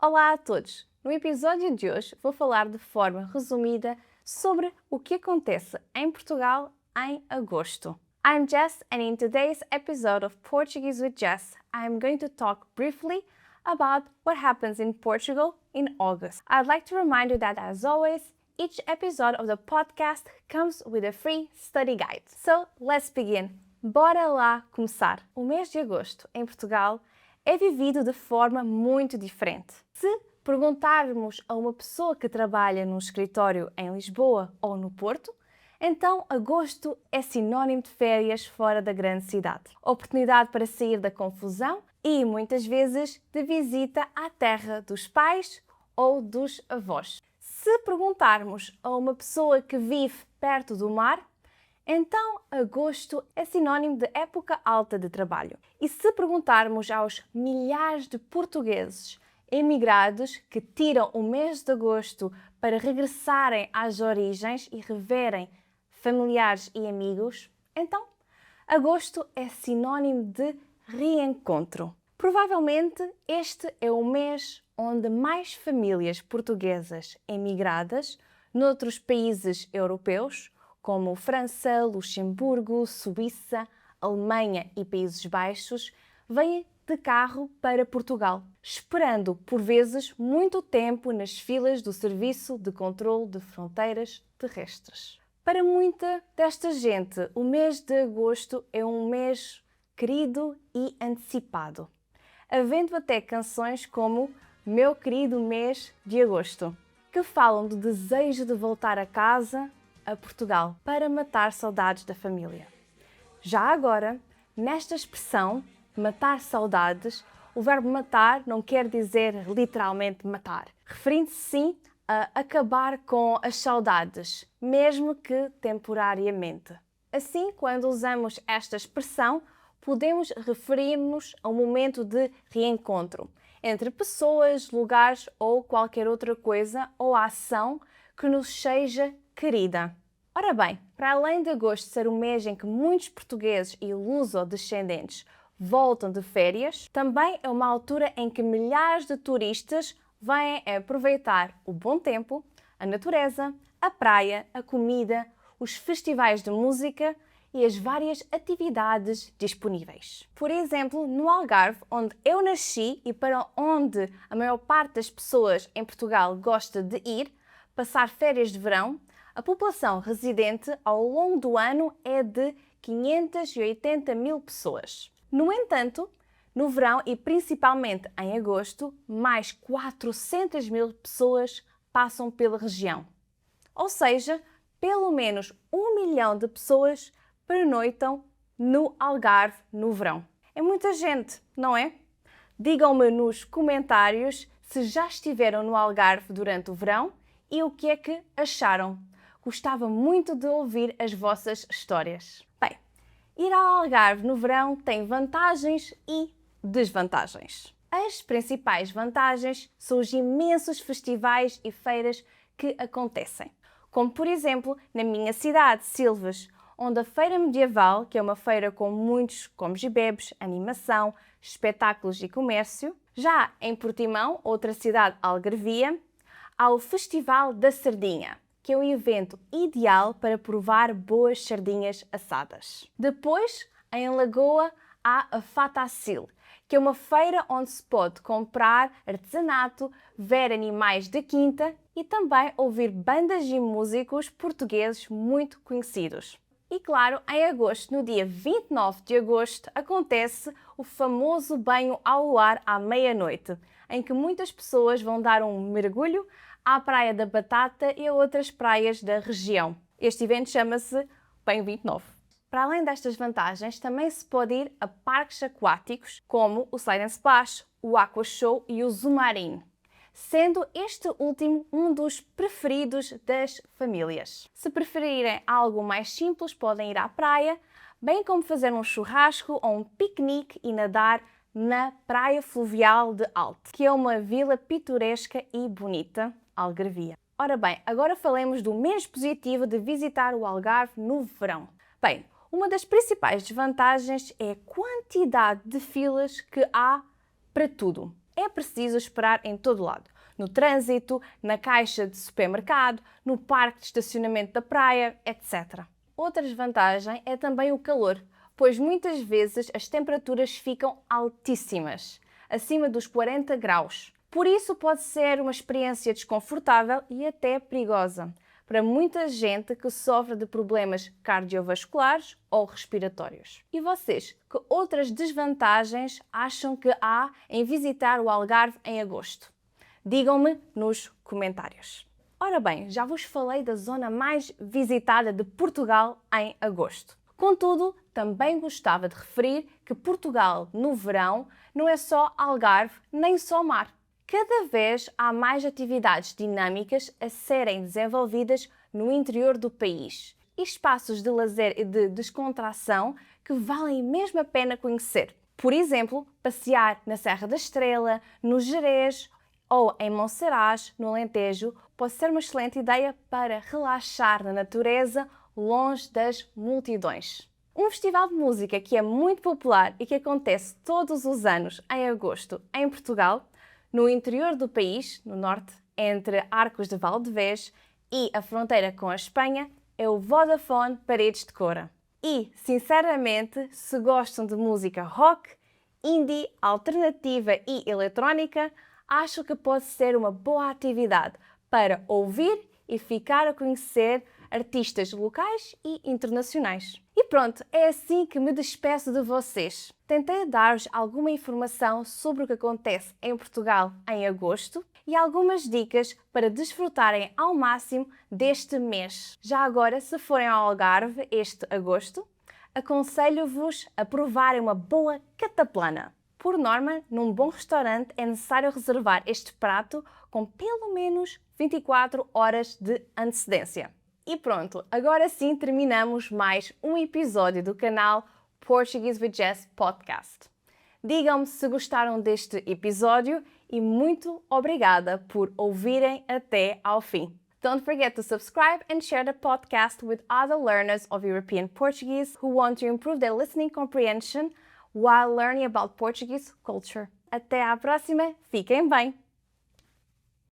Olá a todos! No episódio de hoje vou falar de forma resumida sobre o que acontece em Portugal em agosto. I'm Jess and in today's episode of Portuguese with Jess, I'm going to talk briefly about what happens in Portugal in August. I'd like to remind you that, as always, each episode of the podcast comes with a free study guide. So, let's begin! Bora lá começar! O mês de agosto em Portugal é vivido de forma muito diferente. Se perguntarmos a uma pessoa que trabalha num escritório em Lisboa ou no Porto, então agosto é sinónimo de férias fora da grande cidade. Oportunidade para sair da confusão e, muitas vezes, de visita à terra dos pais ou dos avós. Se perguntarmos a uma pessoa que vive perto do mar, então agosto é sinónimo de época alta de trabalho. E se perguntarmos aos milhares de portugueses emigrados que tiram o mês de agosto para regressarem às origens e reverem familiares e amigos, então agosto é sinónimo de reencontro. Provavelmente este é o mês onde mais famílias portuguesas emigradas noutros países europeus, como França, Luxemburgo, Suíça, Alemanha e Países Baixos, vêm de carro para Portugal, esperando por vezes muito tempo nas filas do Serviço de Controlo de Fronteiras Terrestres. Para muita desta gente, o mês de agosto é um mês querido e antecipado, havendo até canções como Meu Querido Mês de Agosto, que falam do desejo de voltar a casa, a Portugal, para matar saudades da família. Já agora, nesta expressão, matar saudades, o verbo matar não quer dizer literalmente matar, referindo-se sim a acabar com as saudades, mesmo que temporariamente. Assim, quando usamos esta expressão, podemos referir-nos a um momento de reencontro entre pessoas, lugares ou qualquer outra coisa ou ação que nos seja querida. Ora bem, para além de agosto ser um mês em que muitos portugueses e luso-descendentes voltam de férias, também é uma altura em que milhares de turistas vêm aproveitar o bom tempo, a natureza, a praia, a comida, os festivais de música e as várias atividades disponíveis. Por exemplo, no Algarve, onde eu nasci e para onde a maior parte das pessoas em Portugal gosta de ir, passar férias de verão, a população residente ao longo do ano é de 580 mil pessoas. No entanto, no verão e principalmente em agosto, mais 400 mil pessoas passam pela região. Ou seja, pelo menos 1 milhão de pessoas pernoitam no Algarve no verão. É muita gente, não é? Digam-me nos comentários se já estiveram no Algarve durante o verão e o que é que acharam. Gostava muito de ouvir as vossas histórias. Bem, ir ao Algarve no verão tem vantagens e desvantagens. As principais vantagens são os imensos festivais e feiras que acontecem, como por exemplo na minha cidade, Silves, onde a Feira Medieval, que é uma feira com muitos comes e bebes, animação, espetáculos e comércio. Já em Portimão, outra cidade algarvia, há o Festival da Sardinha, que é um evento ideal para provar boas sardinhas assadas. Depois, em Lagoa, há a Fatacil, que é uma feira onde se pode comprar artesanato, ver animais de quinta e também ouvir bandas e músicos portugueses muito conhecidos. E claro, em agosto, no dia 29 de agosto, acontece o famoso banho ao luar à meia-noite, em que muitas pessoas vão dar um mergulho à Praia da Batata e a outras praias da região. Este evento chama-se Banho 29. Para além destas vantagens, também se pode ir a parques aquáticos, como o Slide and Splash, o Aqua Show e o Zumarine, sendo este último um dos preferidos das famílias. Se preferirem algo mais simples, podem ir à praia, bem como fazer um churrasco ou um piquenique e nadar na Praia Fluvial de Alte, que é uma vila pitoresca e bonita, algarvia. Ora bem, agora falemos do menos positivo de visitar o Algarve no verão. Bem, uma das principais desvantagens é a quantidade de filas que há para tudo. é preciso esperar em todo lado. No trânsito, na caixa de supermercado, no parque de estacionamento da praia, etc. Outra desvantagem é também o calor, pois muitas vezes as temperaturas ficam altíssimas, acima dos 40 graus. Por isso pode ser uma experiência desconfortável e até perigosa para muita gente que sofre de problemas cardiovasculares ou respiratórios. E vocês, que outras desvantagens acham que há em visitar o Algarve em agosto? Digam-me nos comentários. Ora bem, já vos falei da zona mais visitada de Portugal em agosto. Contudo, também gostava de referir que Portugal, no verão, não é só Algarve nem só mar. Cada vez há mais atividades dinâmicas a serem desenvolvidas no interior do país e espaços de lazer e de descontração que valem mesmo a pena conhecer. Por exemplo, passear na Serra da Estrela, no Gerês ou em Monsaraz, no Alentejo, pode ser uma excelente ideia para relaxar na natureza, longe das multidões. Um festival de música que é muito popular e que acontece todos os anos em agosto em Portugal, no interior do país, no norte, entre Arcos de Valdevez e a fronteira com a Espanha, é o Vodafone Paredes de Cora. E, sinceramente, se gostam de música rock, indie, alternativa e eletrónica, acho que pode ser uma boa atividade para ouvir e ficar a conhecer artistas locais e internacionais. E pronto, é assim que me despeço de vocês. Tentei dar-vos alguma informação sobre o que acontece em Portugal em agosto e algumas dicas para desfrutarem ao máximo deste mês. Já agora, se forem ao Algarve este agosto, aconselho-vos a provarem uma boa cataplana. Por norma, num bom restaurante é necessário reservar este prato com pelo menos 24 horas de antecedência. E pronto, agora sim terminamos mais um episódio do canal Portuguese with Jess Podcast. Digam-me se gostaram deste episódio e muito obrigada por ouvirem até ao fim. Don't forget to subscribe and share the podcast with other learners of European Portuguese who want to improve their listening comprehension while learning about Portuguese culture. Até à próxima, fiquem bem!